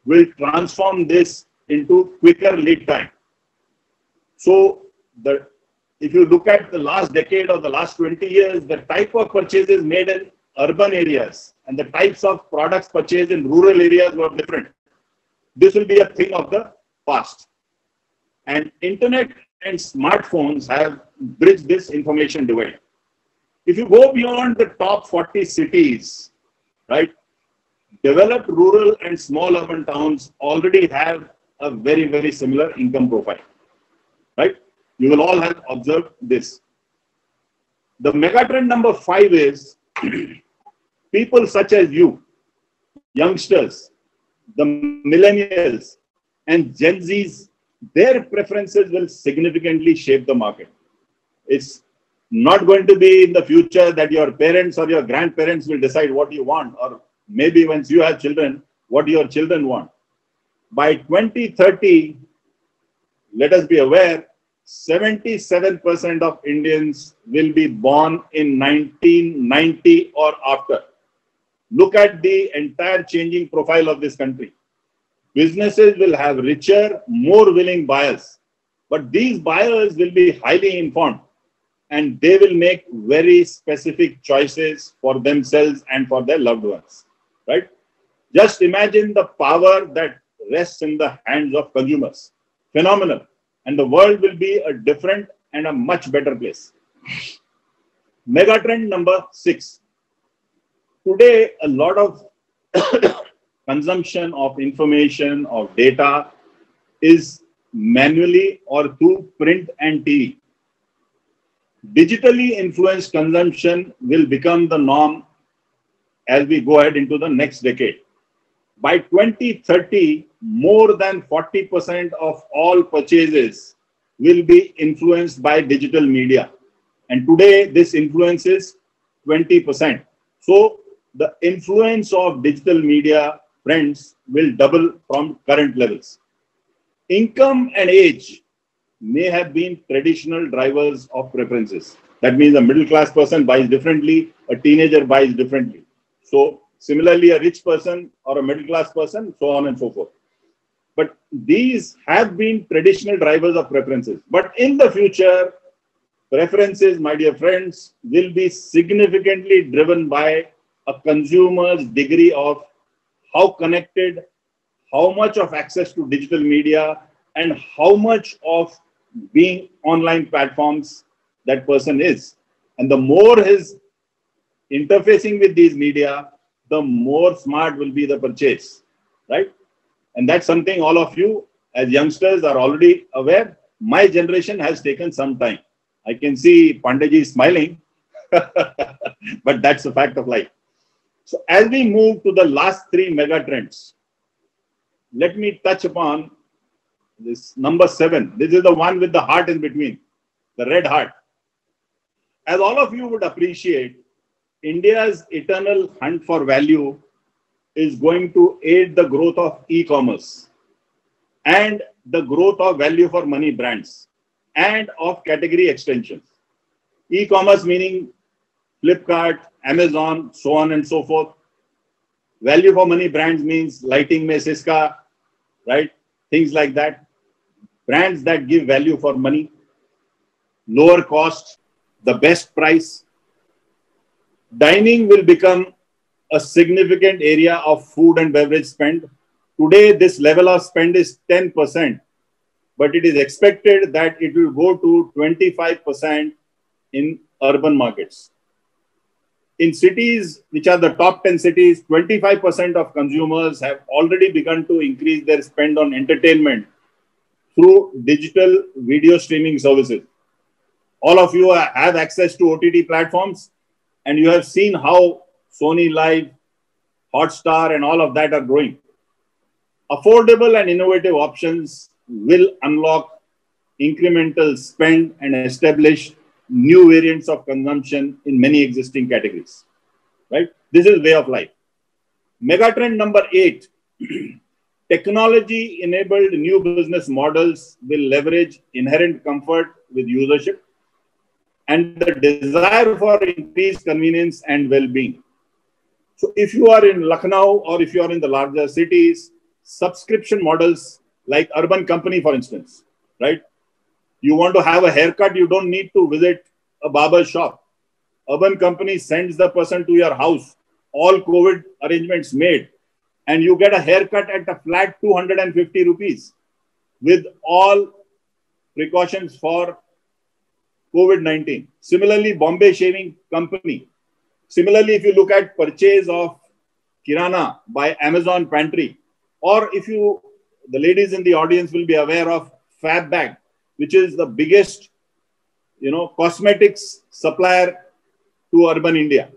will transform this into quicker lead time. So if you look at the last decade or the last 20 years, the type of purchases made in urban areas and the types of products purchased in rural areas were different. This will be a thing of the past. And internet and smartphones have bridged this information divide. If you go beyond the top 40 cities, right, developed rural and small urban towns already have a very, very similar income profile, right? You will all have observed this. The megatrend number 5 is people such as you, youngsters, the millennials, and Gen Zs, their preferences will significantly shape the market. It's not going to be in the future that your parents or your grandparents will decide what you want, or maybe once you have children, what your children want. By 2030, let us be aware, 77% of Indians will be born in 1990 or after. Look at the entire changing profile of this country. Businesses will have richer, more willing buyers, but these buyers will be highly informed and they will make very specific choices for themselves and for their loved ones, right? Just imagine the power that rests in the hands of consumers. Phenomenal. And the world will be a different and a much better place. Megatrend number 6. Today, a lot of consumption of information, of data is manually or through print and TV. Digitally influenced consumption will become the norm as we go ahead into the next decade. By 2030, more than 40% of all purchases will be influenced by digital media. And today, this influence is 20%. So the influence of digital media, friends, will double from current levels. Income and age may have been traditional drivers of preferences. That means a middle class person buys differently, a teenager buys differently. So similarly, a rich person or a middle class person, so on and so forth. But these have been traditional drivers of preferences. But in the future, preferences, my dear friends, will be significantly driven by a consumer's degree of how connected, how much of access to digital media, and how much of being online platforms that person is. And the more his interfacing with these media, the more smart will be the purchase, right? And that's something all of you as youngsters are already aware. My generation has taken some time. I can see Pandeji smiling, but that's the fact of life. So as we move to the last three mega trends, let me touch upon this number 7. This is the one with the heart in between, the red heart. As all of you would appreciate, India's eternal hunt for value is going to aid the growth of e-commerce and the growth of value for money brands and of category extensions. E-commerce meaning Flipkart, Amazon, so on and so forth. Value for money brands means lighting mein Siska, right? Things like that. Brands that give value for money, lower cost, the best price. Dining will become a significant area of food and beverage spend. Today, this level of spend is 10%, but it is expected that it will go to 25% in urban markets. In cities, which are the top 10 cities, 25% of consumers have already begun to increase their spend on entertainment through digital video streaming services. All of you have access to OTT platforms, and you have seen how Sony Live, Hotstar, and all of that are growing. Affordable and innovative options will unlock incremental spend and establish new variants of consumption in many existing categories, right? This is way of life. Megatrend number 8, technology-enabled new business models will leverage inherent comfort with usership and the desire for increased convenience and well-being. So if you are in Lucknow or if you are in the larger cities, subscription models like Urban Company, for instance, right? You want to have a haircut, you don't need to visit a barber shop. Urban Company sends the person to your house, all COVID arrangements made, and you get a haircut at a flat 250 rupees with all precautions for COVID-19. Similarly, Bombay Shaving Company. Similarly, if you look at purchase of Kirana by Amazon Pantry, or if you, the ladies in the audience will be aware of FabBag, which is the biggest, cosmetics supplier to urban India.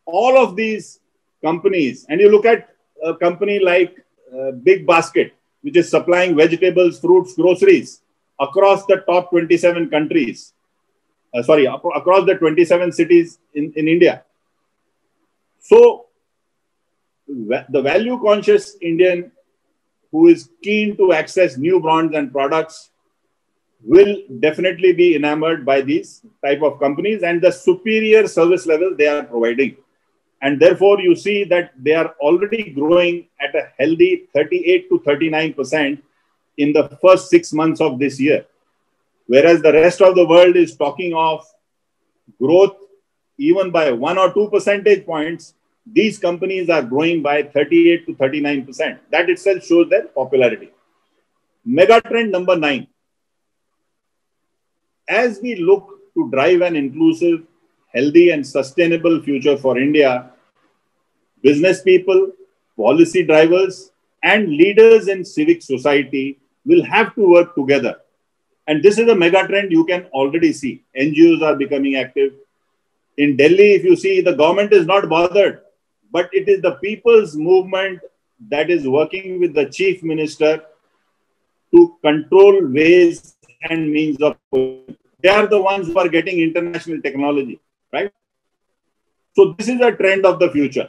All of these companies, and you look at a company like Big Basket, which is supplying vegetables, fruits, groceries across the top 27 countries. Across the 27 cities in India. So the value conscious Indian who is keen to access new brands and products will definitely be enamored by these type of companies and the superior service level they are providing. And therefore, you see that they are already growing at a healthy 38 to 39% in the first 6 months of this year. Whereas the rest of the world is talking of growth even by 1 or 2 percentage points, these companies are growing by 38 to 39%. That itself shows their popularity. Megatrend number 9. As we look to drive an inclusive, healthy and sustainable future for India, business people, policy drivers and leaders in civic society will have to work together. And this is a mega trend you can already see. NGOs are becoming active. In Delhi, if you see, the government is not bothered, but it is the people's movement that is working with the chief minister to control ways and means of. They are the ones who are getting international technology, right? So this is a trend of the future.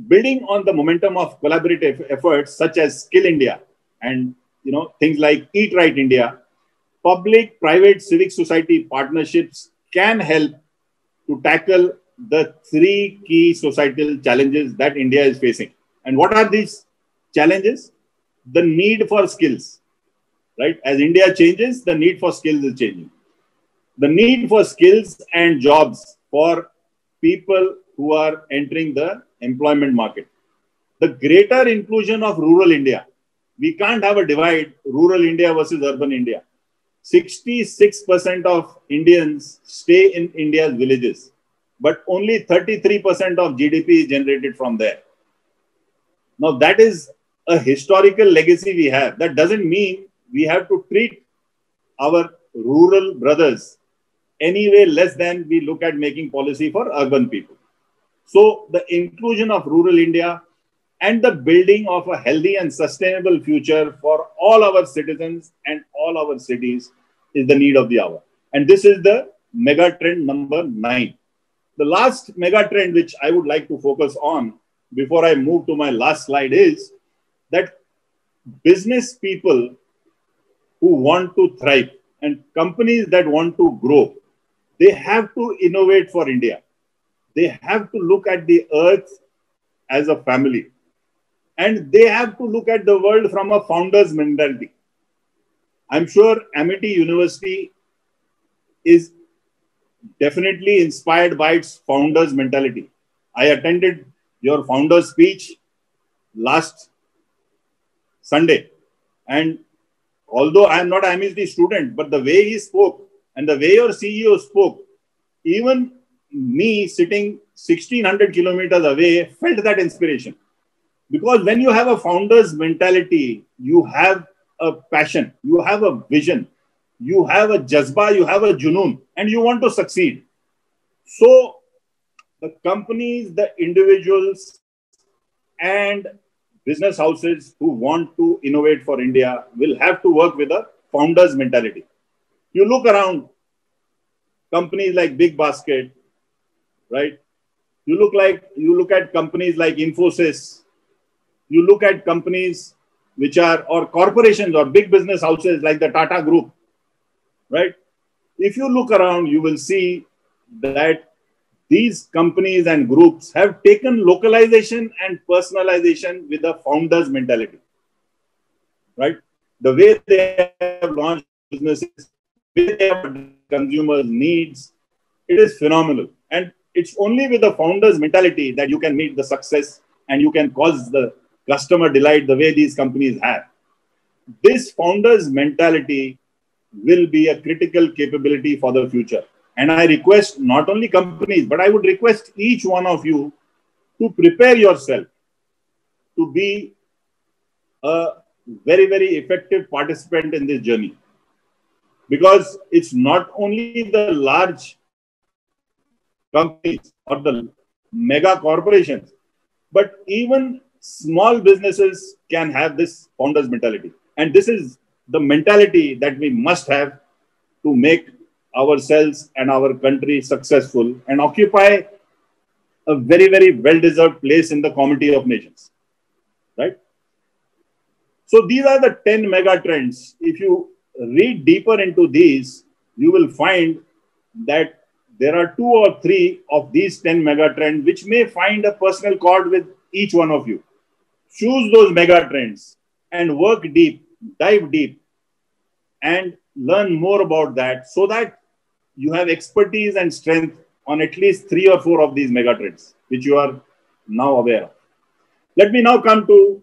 Building on the momentum of collaborative efforts such as Skill India and things like Eat Right India, public-private civic society partnerships can help to tackle the three key societal challenges that India is facing. And what are these challenges? The need for skills, right? As India changes, the need for skills is changing. The need for skills and jobs for people who are entering the employment market. The greater inclusion of rural India. We can't have a divide, rural India versus urban India. 66% of Indians stay in India's villages, but only 33% of GDP is generated from there. Now, that is a historical legacy we have. That doesn't mean we have to treat our rural brothers any way less than we look at making policy for urban people. So, the inclusion of rural India and the building of a healthy and sustainable future for all our citizens and all our cities is the need of the hour. And this is the mega trend number 9. The last mega trend which I would like to focus on before I move to my last slide is that business people who want to thrive and companies that want to grow, they have to innovate for India. They have to look at the earth as a family. And they have to look at the world from a founder's mentality. I'm sure Amity University is definitely inspired by its founder's mentality. I attended your founder's speech last Sunday. And although I am not an Amity student, but the way he spoke and the way your CEO spoke, even me sitting 1600 kilometers away felt that inspiration. Because when you have a founder's mentality, you have a passion, you have a vision, you have a jazba, you have a junoon, and you want to succeed. So the companies, the individuals, and business houses who want to innovate for India will have to work with a founder's mentality. You look around companies like Big Basket, right? You look at companies like Infosys. You look at companies which are, or corporations or big business houses like the Tata Group, right? If you look around, you will see that these companies and groups have taken localization and personalization with a founder's mentality, right? The way they have launched businesses, the way they have consumers' needs, it is phenomenal. And it's only with the founder's mentality that you can meet the success and you can cause the customer delight the way these companies have. This founder's mentality will be a critical capability for the future. And I request not only companies, but I would request each one of you to prepare yourself to be a very, very effective participant in this journey. Because it's not only the large companies or the mega corporations, but even small businesses can have this founder's mentality. And this is the mentality that we must have to make ourselves and our country successful and occupy a very, very well-deserved place in the community of nations, right? So these are the 10 mega trends. If you read deeper into these, you will find that there are 2 or 3 of these 10 mega trends which may find a personal chord with each one of you. Choose those mega trends and work deep, dive deep, and learn more about that so that you have expertise and strength on at least 3 or 4 of these mega trends, which you are now aware of. Let me now come to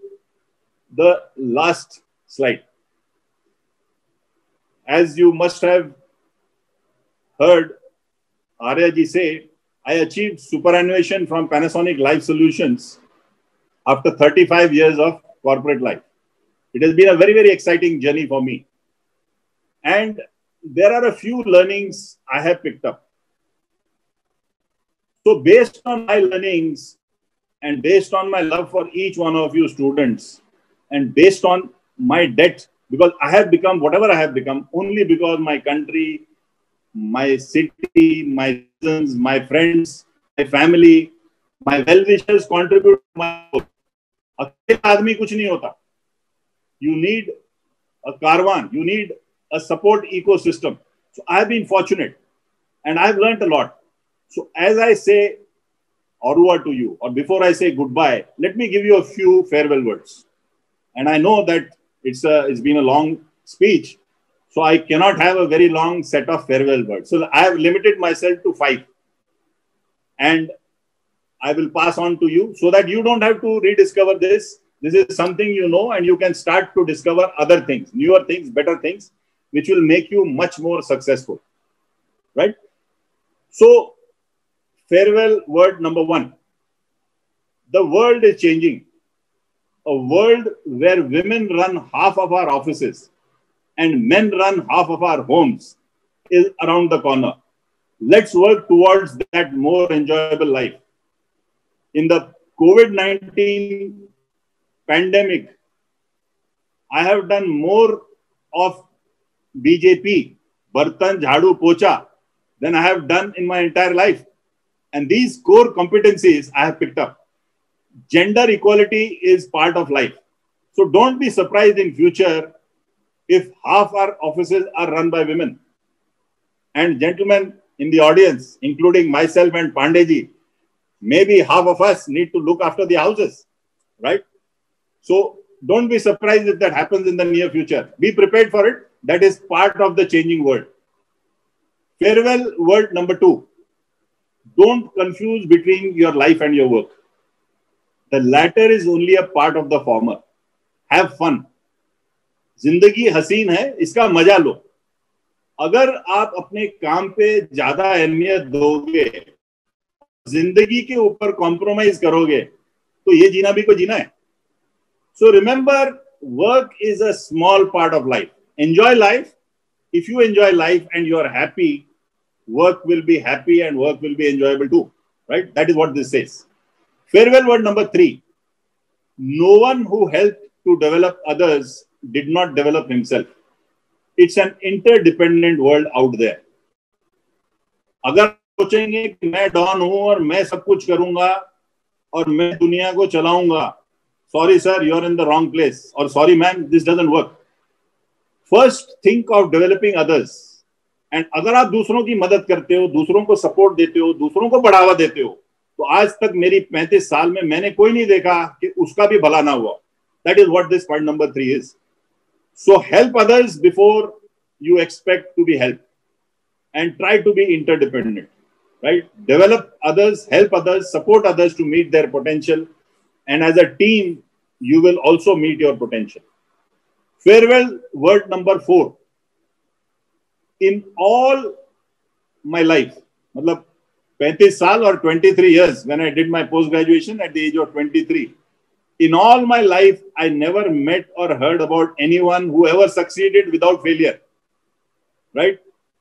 the last slide. As you must have heard Arya ji say, I achieved superannuation from Panasonic Life Solutions after 35 years of corporate life. It has been a very, very exciting journey for me. And there are a few learnings I have picked up. So based on my learnings and based on my love for each one of you students and based on my debt, because I have become whatever I have become only because my country, my city, my citizens, my friends, my family My well wishers contribute to my growth. अकेला आदमी कुछ नहीं होता. You need a caravan. You need a support ecosystem. So I've been fortunate, and I've learned a lot. So as I say au revoir to you, or before I say goodbye, let me give you a few farewell words. And I know that it's been a long speech, so I cannot have a very long set of farewell words. So I have limited myself to 5. And I will pass on to you so that you don't have to rediscover this. This is something you know, and you can start to discover other things, newer things, better things, which will make you much more successful. Right? So, farewell word number 1. The world is changing. A world where women run half of our offices and men run half of our homes is around the corner. Let's work towards that more enjoyable life. In the COVID-19 pandemic, I have done more of BJP, Bartan, Jhadu, Pocha, than I have done in my entire life. And these core competencies I have picked up. Gender equality is part of life. So don't be surprised in future if half our offices are run by women. And gentlemen in the audience, including myself and Pandeji, maybe half of us need to look after the houses, right? So don't be surprised if that happens in the near future. Be prepared for it. That is part of the changing world. Farewell word number 2. Don't confuse between your life and your work. The latter is only a part of the former. Have fun. जिंदगी हसीन है, इसका मजा लो. अगर आप अपने काम पे ज्यादा अहमियत दोगे, जिंदगी के ऊपर कॉम्प्रोमाइज करोगे, तो ये जीना भी को जीना है. So remember, work is a small part of life. Enjoy life. If you enjoy life and you are happy, work will be happy and work will be enjoyable too. Right? That is what this says. Farewell word number 3. No one who helped to develop others did not develop himself. It's an interdependent world out there. अगर सोचेंगे कि मैं don हूं और मैं सब कुछ करूंगा और मैं दुनिया को चलाऊंगा, sorry sir, you're in the wrong place, or sorry ma'am, this doesn't work. First think of developing others. And अगर आप दूसरों की मदद करते हो, दूसरों को सपोर्ट देते हो, दूसरों को बढ़ावा देते हो, तो आज तक मेरी 35 साल में मैंने कोई नहीं देखा कि उसका भी भला ना हुआ. That is what this point number 3 is. So help others before you expect to be helped, and try to be interdependent, right? Develop others, help others, support others to meet their potential. And as a team, you will also meet your potential. Farewell word number 4. In all my life, मतलब 35 साल or 23 years, when I did my post-graduation at the age of 23, in all my life, I never met or heard about anyone who ever succeeded without failure. Right?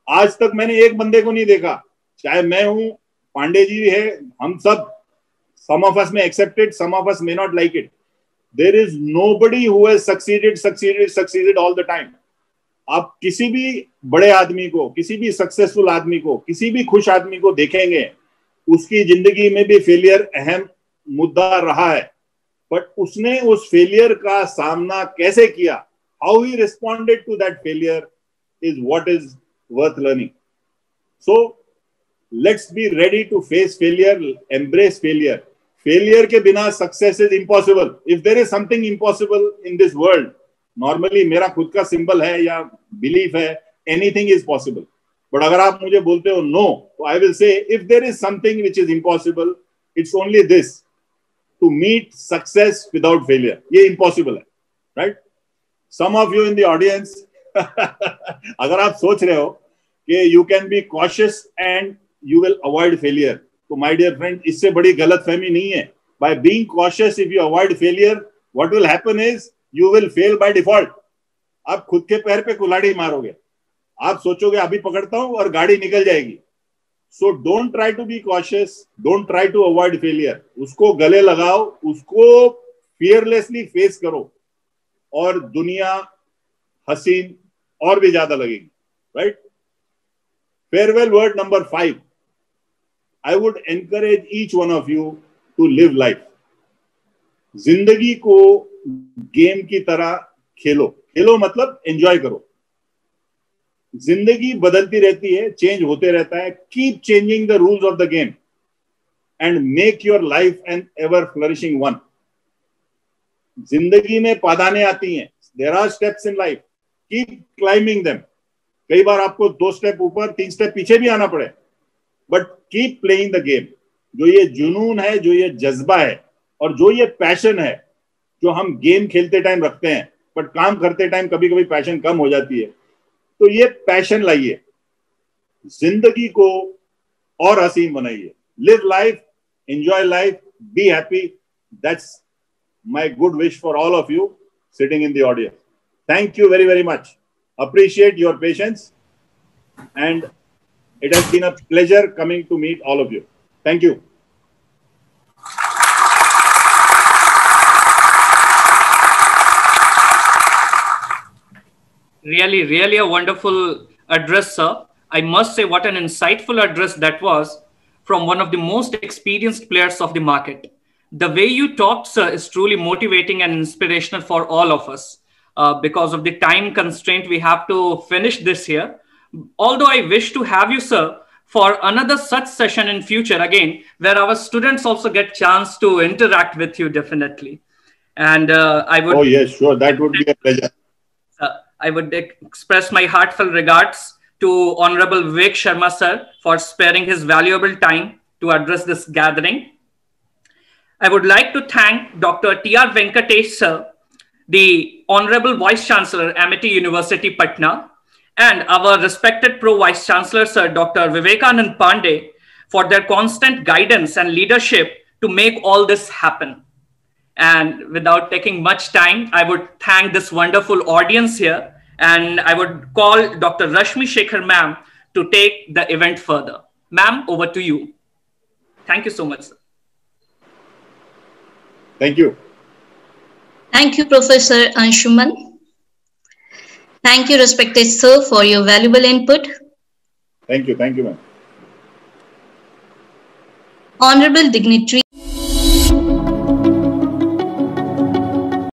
आज तक मैंने एक बंदे को नहीं देखा, चाहे मैं हूं, पांडे जी है, हम सब, some of us may accept it, some of us may not like it. There is nobody who has succeeded all the time. आप किसी भी बड़े आदमी को, किसी भी सक्सेसफुल आदमी को, किसी भी खुश आदमी को देखेंगे, उसकी जिंदगी में भी फेलियर अहम मुद्दा रहा है. बट उसने उस फेलियर का सामना कैसे किया, how he responded to that failure, is what is worth learning. So let's be ready to face failure, embrace failure. Failure के बिना success is impossible. If there is something impossible in this world, normally मेरा खुद का symbol है या belief है, anything is possible. But अगर आप मुझे बोलते हो no, तो I will say if there is something which is impossible, it's only this: to meet success without failure. ये impossible है, right? Some of you in the audience, अगर आप सोच रहे हो कि you can be cautious and you will avoid failure, तो my dear friend, इससे बड़ी गलतफहमी नहीं है. By being cautious, if you avoid failure, what will happen is you will fail by default. आप खुद के पैर पे कुल्हाड़ी मारोगे, आप सोचोगे अभी पकड़ता हूं और गाड़ी निकल जाएगी. So don't try to be cautious, don't try to avoid failure. उसको गले लगाओ, उसको fearlessly face करो, और दुनिया हसीन और भी ज्यादा लगेगी. Right? Farewell word number 5. I would encourage each one of you to live life. जिंदगी को गेम की तरह खेलो. खेलो मतलब एंजॉय करो. जिंदगी बदलती रहती है, चेंज होते रहता है. Keep changing the rules of the game and make your life an ever flourishing one. जिंदगी में पादाने आती हैं. There are steps in life. Keep climbing them. कई बार आपको 2 स्टेप ऊपर 3 स्टेप पीछे भी आना पड़े, but keep playing the game. जो ये जुनून है, जो ये जज्बा है और जो ये पैशन है जो हम गेम खेलते टाइम रखते हैं, बट काम करते टाइम कभी कभी पैशन कम हो जाती है, तो ये पैशन लाइए. जिंदगी को और हसीन बनाइए. Live life, enjoy life, be happy. That's my good wish for all of you sitting in the audience. Thank you very, very much. Appreciate your patience, and it has been a pleasure coming to meet all of you. Thank you. Really a wonderful address, sir. I must say, what an insightful address that was from one of the most experienced players of the market. The way you talked, sir, is truly motivating and inspirational for all of us. Because of the time constraint, we have to finish this here. Although I wish to have you, sir, for another such session in future again, where our students also get chance to interact with you, definitely. And I would... Oh, yes, sure. That would be a pleasure. I would express my heartfelt regards to Honorable Vivek Sharma, sir, for sparing his valuable time to address this gathering. I would like to thank Dr. T.R. Venkatesh, sir, the Honorable Vice Chancellor, Amity University, Patna, and our respected Pro Vice Chancellor, sir, Dr. Vivekanand Pandey, for their constant guidance and leadership to make all this happen. And without taking much time, I would thank this wonderful audience here, and I would call Dr. Rashmi Shekhar ma'am to take the event further. Ma'am, over to you. Thank you so much, sir. Thank you. Thank you, Professor Anshuman. Thank you, respected sir, for your valuable input. Thank you, ma'am. Honorable dignitary